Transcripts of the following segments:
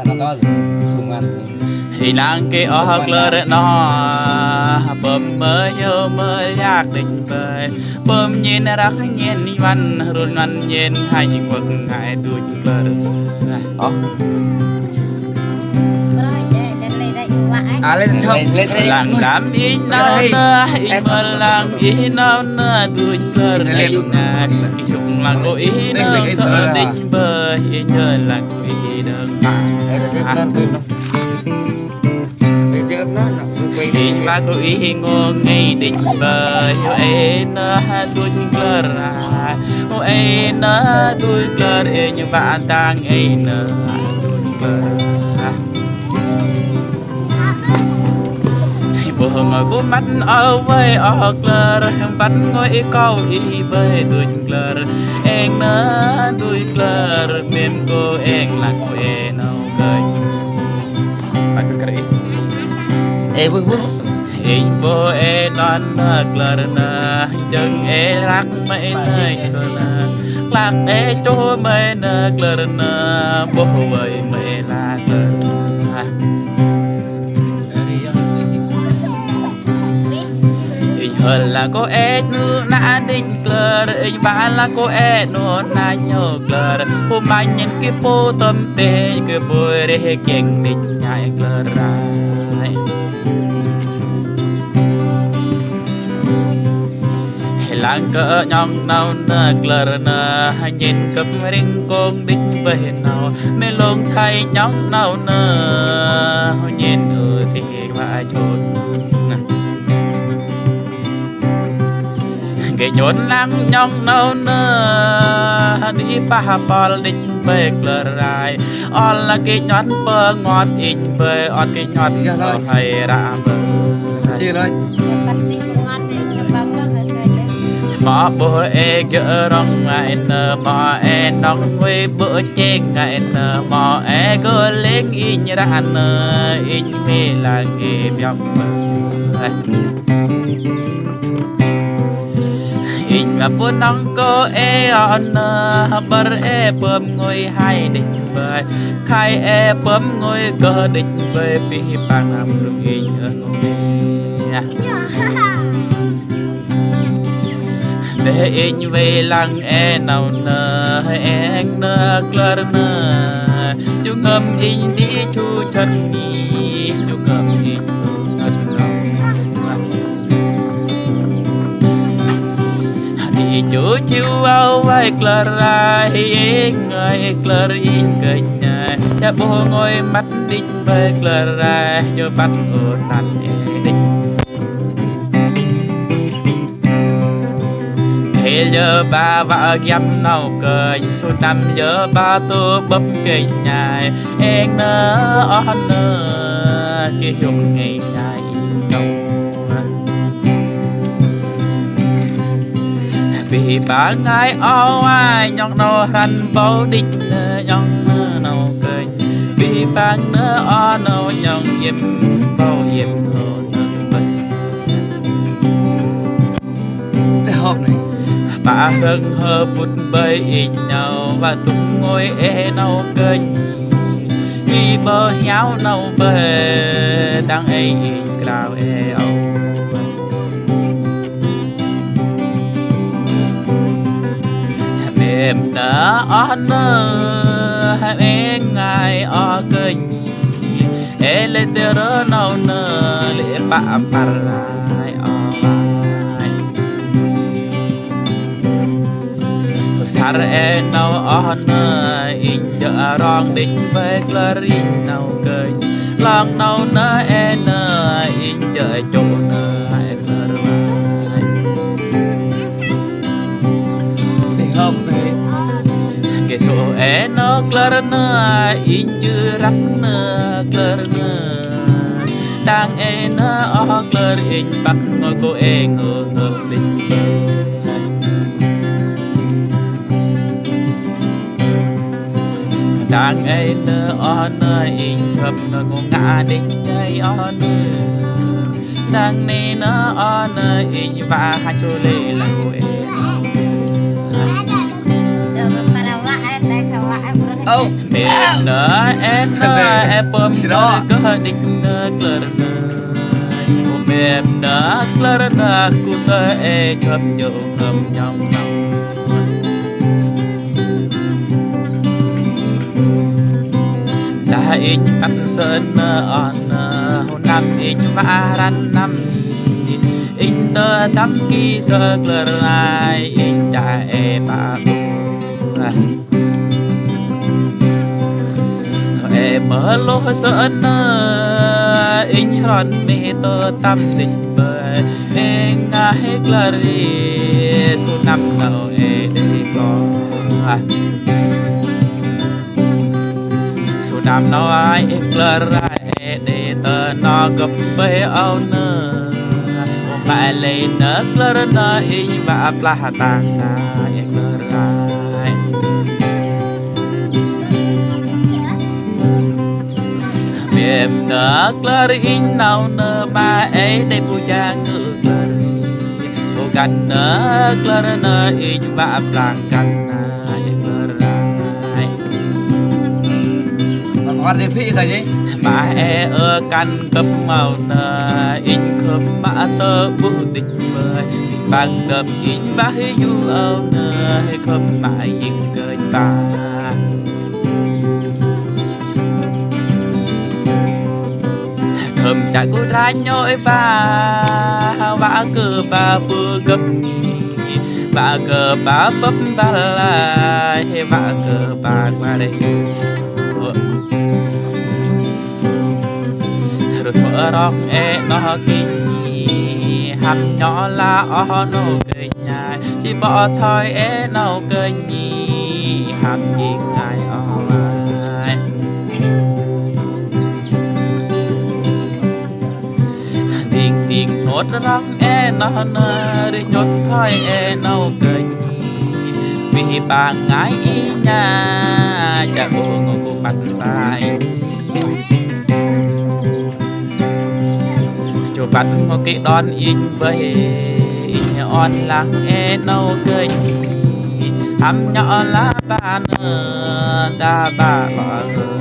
nó sung ăn thì nàng kê óc lơ nó bơm mới yêu mới yạc định bơi bơm nhìn rắc nhìn văn run văn nhìn hai quần ngại tuổi lơ lên làng đám ý nào nơ ý mơ làng ý nào nơ tuổi lơ lên cái chung làng có ý nào sợ định bơi nhớ làng ý đơn hình ba cô ý ngô ngay định bờ yêu em nó tôi cờ ra ô em nó tôi cờ để như bạn đang em nó bờ bờ ngồi cố mắt ở với ở cờ bắt ngồi câu ý với tôi cờ em nó tôi cờ bên cô em là cô em nó cười bạn cứ cười vâng hình bố e non cờ na chân e rắc mấy nơi cờ na lạc e chỗ mấy nơi cờ na bố ơi mấy là cờ hình hơn là cô e nu na định cờ hình bạn là cô e nu na nhớ cờ hôm mai nhìn cái bố tâm tê cái bố để kẹn định nhảy cờ ra làng cỡ nhong nâu nơ cờ nơ nhìn cặp ring con đinh về nào mê lông thay nhong nâu nơ nhìn ở gì mà chốn cái chốn lăng nhong nâu nơ đi ba bal đinh về cờ rai on là cái nhón bơ ngọt in về on cái nhọt hay ra bơ chưa rồi mà bữa e gỡ rong ngày nơ mà e nong với bữa chen ngày nơ mà e gỡ lên in ra nơ in mê là nghe biếng in mà bữa nong có e on nơ bờ e bơm ngồi hai định về khai e bơm ngồi gỡ định về vì bằng làm được in ở ngồi để in về làng e nào nơ em nơ cờ nơ chú ngâm in đi chú chân đi chú ngâm in thân lòng đi chú chiêu áo vai cờ rai người cờ in cây nhà cha bố ngồi mắt đinh vai cờ rai cho bắt ở nát đinh giờ ba vợ ghép nào cười số năm giờ ba tôi bấm cây nhài em nơ on nơ kia dùng ngày nhài đâu vì ba ngày ao ai nhong nô răn bao đích nhong nào cười vì ba nơ on nô nhong yếm bao yếm hồ nơ để hộp này bà hân hơ bút bơi in nhau và tung ngôi e nâu kênh đi bơ nháo nâu bơ đang e in cào e âu mềm nở on nơ em ngài o kênh e lên tê rơ nâu nơ lệ bạ bà lại o sar e nâu on in chợ rong đinh về cờ in nâu cười lòng nâu nơ e nơ in chợ chỗ nơ hai cờ vai để hộp này cái số e nơ cờ nơ in chữ rắc nơ cờ nơ đang e nơ o cờ in bắt ngồi cô e ngờ ngờ đinh đang ấy nơ on in thầm nơ ngô ngã đinh ấy on đang nê nơ on in và hai chỗ lệ là cô ô miền nở em bơm đó có định clear miền nở clear cụ tê chấm dầu ngầm nhong nhong đã in ăn sơn on hôm năm in vã ran năm in tơ đắm kỳ sơ clear lại in cha ba mở lô sơn in ròn mê tơ tâm tình bơi em ngay clari số năm nào để có số năm nào ai clari để tơ nó gặp bơi ao nơ mẹ lên nơ clari nơ in và pla tang ai clari em nở clarin nào nở ba ấy đây bu cha ngự clarin bu cành nở clarin nở in ba plang cành ai clarin còn thì phi cái gì ba e ở cành cấp màu nở in khớp ba tơ bu tình bơi bằng đập in ba du âu nở khớp mãi in cười ba thầm chạy cô ra nhoi ba cờ ba bơ gấp ba cờ ba bấp ba lại ba cờ ba qua đây rồi mở róc nó kinh hầm nhỏ là nó cây nhai chỉ bỏ thôi nó cây nhi hầm gì ngài tiếng nốt răng nó nơ đi chốt thôi nó cười vì bà ngái nhà cha cô ngô cô bắt tay cho bắt một cái đòn in với on lắng nó cười hầm nhỏ lá ba nơ đa ba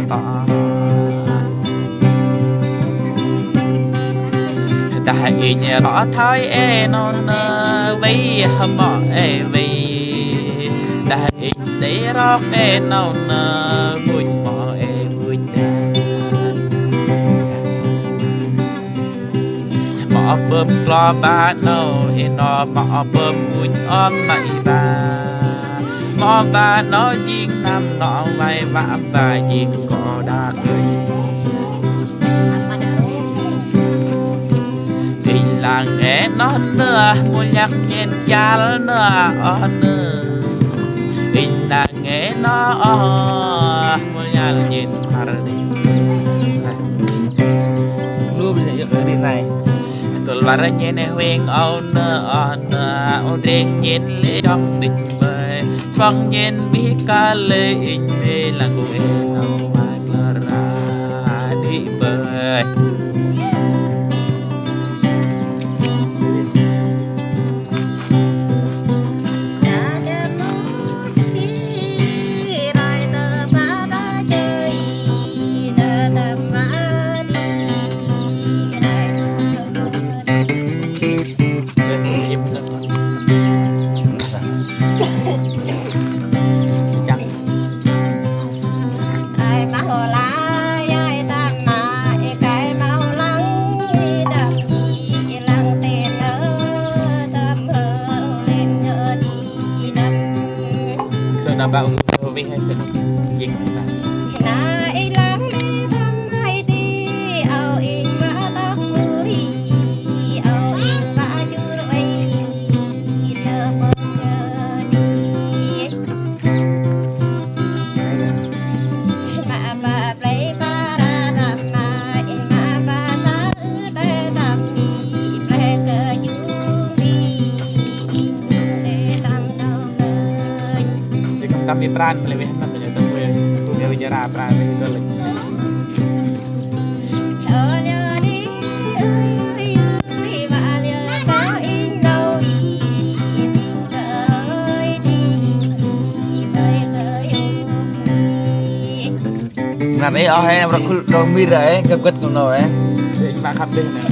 tỏ đại nhà rõ thôi nó vây mỏ vây đại để rót nó vui mỏ vui mỏ bơm lo ba nó mỏ bơm vui mày mỏ ba nó riêng năm nó vay vã và riêng có đa cười làng nghe nó nữa mua nhạc nhìn cha nữa nữa in làng nghe nó mua nhạc nhìn mar đi luôn bây giờ ở bên này tôi là ra nhìn huyền âu nữa âu đen nhìn lệ trong đình bơi phong nhìn biết ca lệ in mê là cô em nào mai ra đi bơi bao vi hay sự gì nãy lắm thăm hay đi ao in vã tóc đi ao in vã chưa rồi lỡ mơ đi mà bà lấy ba ra làm mà bà sa để làm đi để cờ chung đi để làm đâu kami peran melewih namanya tu dia bicara peran itu lagi Nạt ấy ở hay em đồ mi đấy cái quất của nó ấy. Để bạn khắp đây này.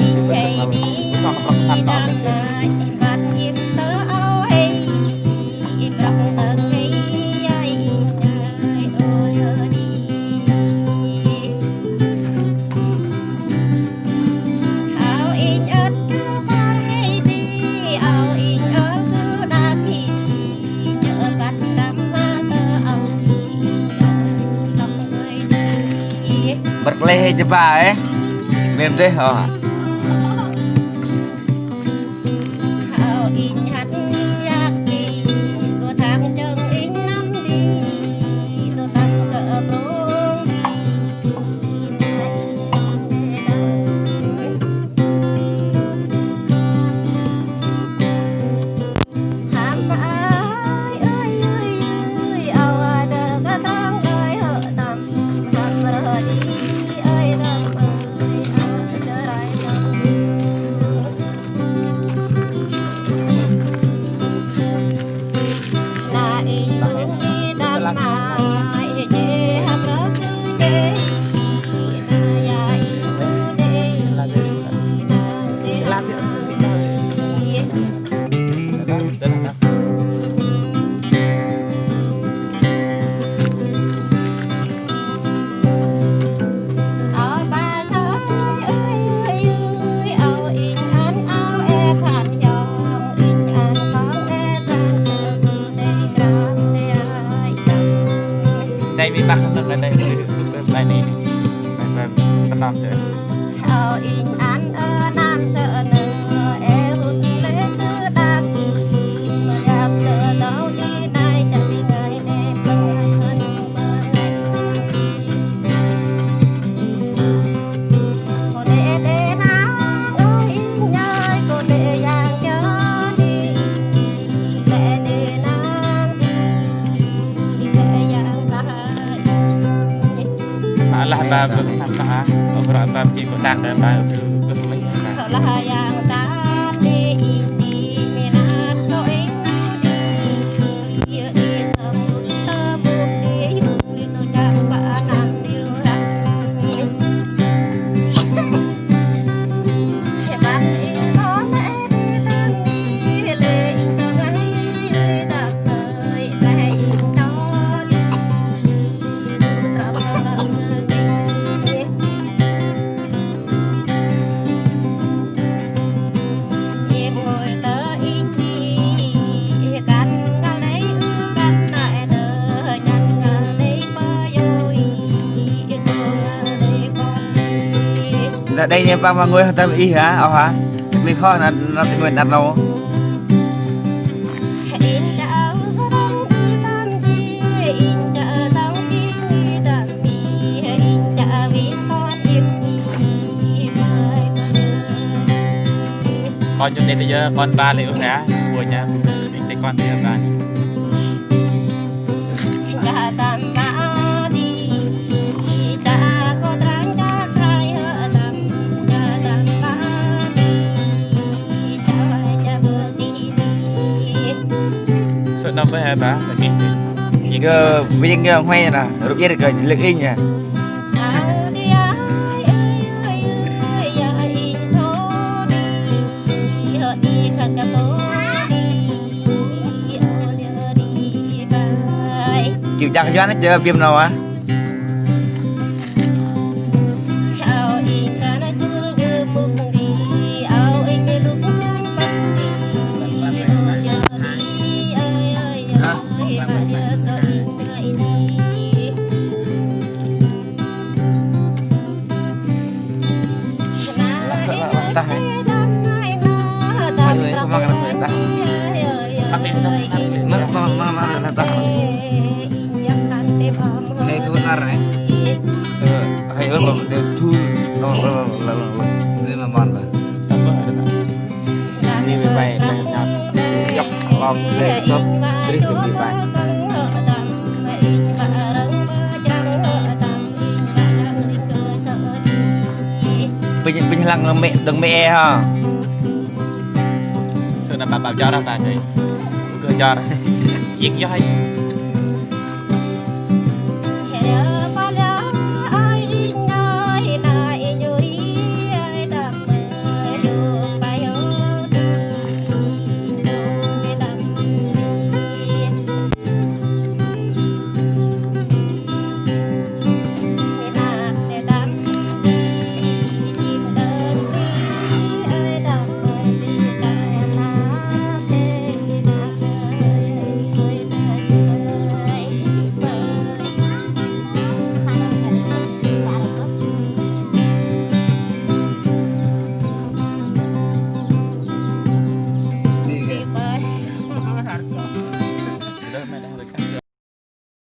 Sao các bạn khắp đó. Bật lê cho bà ấy. Mềm thế hả? Đây mi bác nó cái đây này này bắt đầu rồi. Lah ba tham gia orang ba chỉ có tang dan ba được mấy là yang ta đi đi minat to ing đi đi tâm ta bu đi đi to chang ba nam điêu ra bạn đi có mẹ đi tan đi lệ to ngay ta tới lại cho đi Đây nha ba người ta ý hả? Ở hả? Đi khó là nó tình nguyện đặt đâu? Con trong đây bây giờ con ba liệu hả? Buổi nha, đây con thì ba. Nó với hai bá là cái những cái viên cái hoay là lúc giết được lực in nha. Chịu chắc cho nó chơi phim nào á? Này thu nar này, hay hơn bằng để thu nên mà mòn mà. Đi về bay nhặt dọc lom lên top đi từ về bay. Bình lăng là mẹ đừng mẹ ha. Sự là bà cho ra bà thì cứ cho ra giết cho hay.